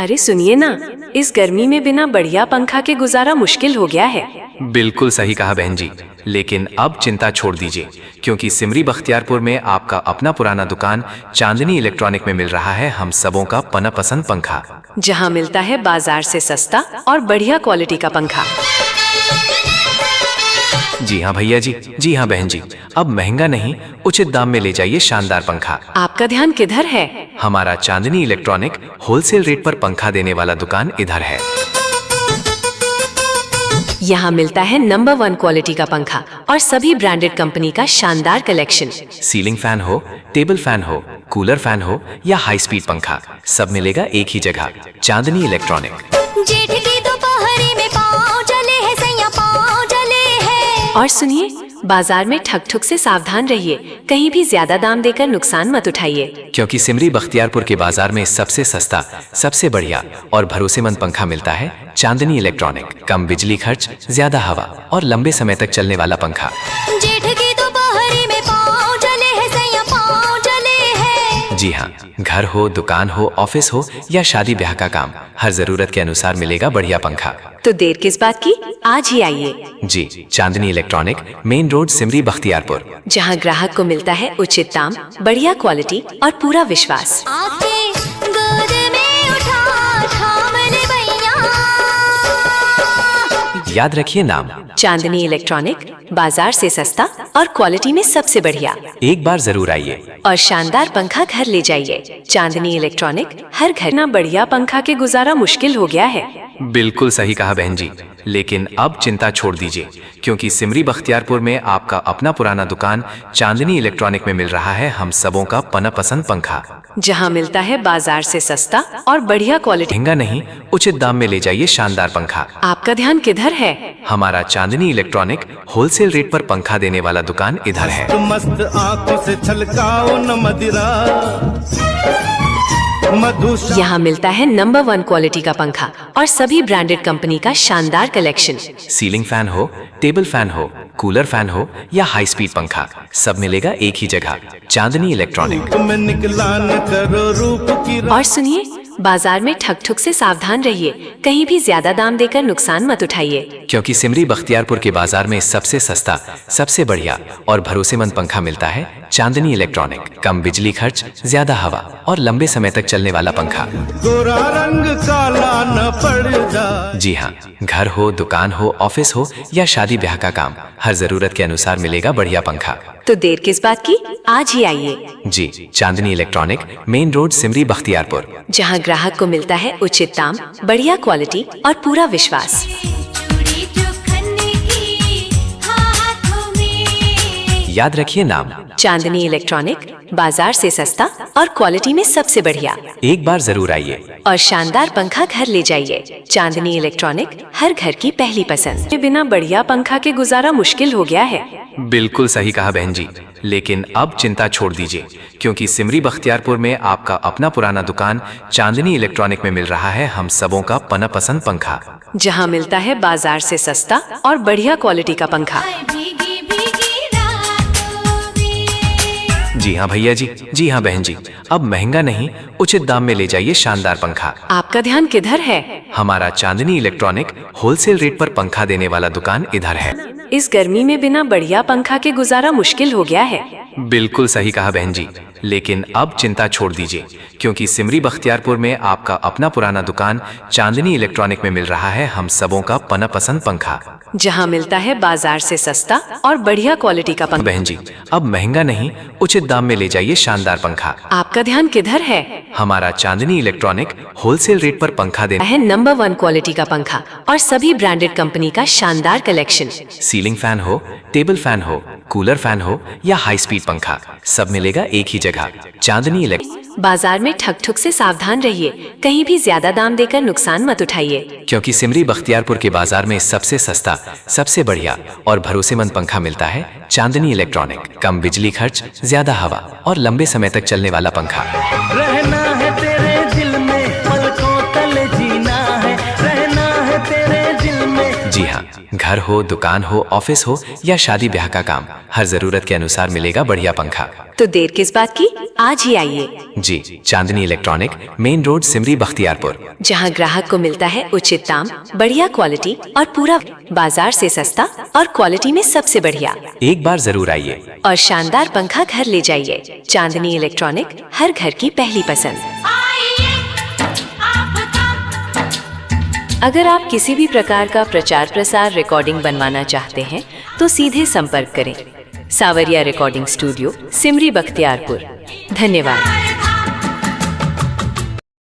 अरे सुनिए ना, इस गर्मी में बिना बढ़िया पंखा के गुजारा मुश्किल हो गया है। बिल्कुल सही कहा बहन जी, लेकिन अब चिंता छोड़ दीजिए क्योंकि सिमरी बख्तियारपुर में आपका अपना पुराना दुकान चांदनी इलेक्ट्रॉनिक में मिल रहा है हम सबों का पसंद पंखा, जहां मिलता है बाजार से सस्ता और बढ़िया क्वालिटी का पंखा। जी हाँ भैया जी, जी हाँ बहन जी, अब महंगा नहीं उचित दाम में ले जाइए शानदार पंखा। आपका ध्यान किधर है? हमारा चांदनी इलेक्ट्रॉनिक होलसेल रेट पर पंखा देने वाला दुकान इधर है। यहाँ मिलता है नंबर 1 क्वालिटी का पंखा और सभी ब्रांडेड कंपनी का शानदार कलेक्शन। सीलिंग फैन हो, टेबल फैन हो, कूलर फैन हो या हाई स्पीड पंखा, सब मिलेगा एक ही जगह, चांदनी इलेक्ट्रॉनिक। जेठ की दोपहरी में पाँव जले है सैया, पाँव जले है। और सुनिए, बाजार में ठग ठुक से सावधान रहिए, कहीं भी ज्यादा दाम देकर नुकसान मत उठाइए, क्योंकि सिमरी बख्तियारपुर के बाजार में सबसे सस्ता, सबसे बढ़िया और भरोसेमंद पंखा मिलता है चांदनी इलेक्ट्रॉनिक। कम बिजली खर्च, ज्यादा हवा और लंबे समय तक चलने वाला पंखा। जेठ की दोपहरी में पाँव जले है सैया, पाँव जले है। जी हाँ, घर हो, दुकान हो, ऑफिस हो या शादी ब्याह का काम, हर जरूरत के अनुसार मिलेगा बढ़िया पंखा। तो देर किस बात की, आज ही आइए। जी, Chandni electronic, main road, Simri Bakhtiyarpur, जहां ग्राहक को मिलता है उचित दाम, बढ़िया क्वालिटी और पूरा विश्वास। आके गोद में उठा थाम ले भैया। याद रखिए नाम, चांदनी इलेक्ट्रॉनिक, बाजार से सस्ता और क्वालिटी में सबसे बढ़िया। एक बार जरूर आइए और शानदार पंखा घर ले जाइए। चांदनी इलेक्ट्रॉनिक, हर घर ना बढ़िया पंखा के गुजारा मुश्किल हो गया है। बिल्कुल सही कहा बहन जी, लेकिन अब चिंता छोड़ दीजिए क्योंकि सिमरी बख्तियारपुर में आपका अपना पुराना दुकान चांदनी इलेक्ट्रॉनिक में मिल रहा है हम सबों का पसंद पंखा, जहां मिलता है बाजार से सस्ता और बढ़िया क्वालिटी। महंगा नहीं उचित दाम में ले जाइए शानदार पंखा। आपका ध्यान किधर है? हमारा चांदनी इलेक्ट्रॉनिक होलसेल रेट पर पंखा देने वाला दुकान इधर है। मस्त आंखों से छलकाओ न मदिरा, यहाँ मिलता है नंबर 1 क्वालिटी का पंखा और सभी ब्रांडेड कंपनी का शानदार कलेक्शन। सीलिंग फैन हो, टेबल फैन हो, कूलर फैन हो या हाई स्पीड पंखा, सब मिलेगा एक ही जगह, चांदनी इलेक्ट्रॉनिक। तुम्हें निकला न करो रूप की। और सुनिए, बाजार में ठग ठुक से सावधान रहिए, कहीं भी ज्यादा दाम देकर नुकसान मत उठाइए, क्योंकि सिमरी बख्तियारपुर के बाजार में सबसे सस्ता, सबसे बढ़िया और भरोसेमंद पंखा मिलता है चांदनी इलेक्ट्रॉनिक। कम बिजली खर्च, ज्यादा हवा और लंबे समय तक चलने वाला पंखा। गोरा रंग काला न पड़ जाए। जी हाँ, घर हो, दुकान हो, ऑफिस हो या शादी ब्याह का काम, हर जरूरत के अनुसार मिलेगा बढ़िया पंखा। तो देर किस बात की, आज ही आइए। जी, Chandni electronic, main road, Simri Bakhtiyarpur, जहां ग्राहक को मिलता है उचित दाम, बढ़िया क्वालिटी और पूरा विश्वास। चूड़ी जो खन्ने की हाथों में। याद रखिए नाम, चांदनी इलेक्ट्रॉनिक, बाजार से सस्ता और क्वालिटी में सबसे बढ़िया। एक बार जरूर आइए और शानदार पंखा घर ले जाइए। चांदनी इलेक्ट्रॉनिक, हर घर की पहली पसंद। के बिना बढ़िया पंखा के गुजारा मुश्किल हो गया है। बिल्कुल सही कहा बहन जी, लेकिन अब चिंता छोड़ दीजिए क्योंकि सिमरी बख्तियारपुर में आपका अपना पुराना दुकान चांदनी इलेक्ट्रॉनिक में मिल रहा है हम सबों का पसंद पंखा, जहां मिलता है बाजार से सस्ता और बढ़िया क्वालिटी का पंखा। भीगी भीगी रातों में। जी हाँ भैया जी, जी हाँ बहन जी, अब महंगा नहीं उचित दाम में ले जाइए शानदार पंखा। आपका ध्यान किधर है? हमारा चांदनी इलेक्ट्रॉनिक होलसेल रेट पर पंखा देने वाला दुकान इधर है। इस गर्मी में बिना बढ़िया पंखा के गुजारा मुश्किल हो गया है। बिल्कुल सही कहा बहन जी, लेकिन अब चिंता छोड़ दीजिए क्योंकि सिमरी बख्तियारपुर में आपका अपना पुराना दुकान चांदनी इलेक्ट्रॉनिक में मिल रहा है हम सबों का पसंद पंखा, जहां मिलता है बाजार से सस्ता और बढ़िया क्वालिटी का पंखा। बहन जी, अब महंगा नहीं उचित दाम में ले जाइए शानदार पंखा। आपका ध्यान किधर है? हमारा चांदनी इलेक्ट्रॉनिक होलसेल रेट पर पंखा देना है नंबर 1 क्वालिटी का पंखा और सभी ब्रांडेड कंपनी का शानदार कलेक्शन। सीलिंग फैन हो, टेबल फैन हो, कूलर फैन हो या हाई स्पीड पंखा, सब मिलेगा एक ही जगह, चांदनी इलेक्ट्रॉनिक। बाजार में ठग ठुक से सावधान रहिए, कहीं भी ज्यादा दाम देकर नुकसान मत उठाइए, क्योंकि सिमरी बख्तियारपुर के बाजार में सबसे सस्ता, सबसे बढ़िया और भरोसेमंद पंखा मिलता है चांदनी इलेक्ट्रॉनिक। कम बिजली खर्च, ज्यादा हवा और लंबे समय तक चलने वाला पंखा। रहना है तेरे दिल में, पलकों तले जीना है, रहना है तेरे दिल में। जी हाँ, घर हो, दुकान हो, ऑफिस हो या शादी ब्याह का काम, हर जरूरत के अनुसार मिलेगा बढ़िया पंखा। तो देर किस बात की, आज ही आइए। जी, Chandni electronic, main road, Simri Bakhtiyarpur, जहां ग्राहक को मिलता है उचित दाम, बढ़िया क्वालिटी और पूरा बाजार से सस्ता और क्वालिटी में सबसे बढ़िया। एक बार जरूर आइए और शानदार पंखा घर ले जाइए। चांदनी इलेक्ट्रॉनिक, हर घर की पहली पसंद। अगर आप किसी भी प्रकार का प्रचार प्रसार रिकॉर्डिंग बनवाना चाहते हैं तो सीधे संपर्क करें। सावरिया रिकॉर्डिंग स्टूडियो, सिमरी बख्तियारपुर। धन्यवाद।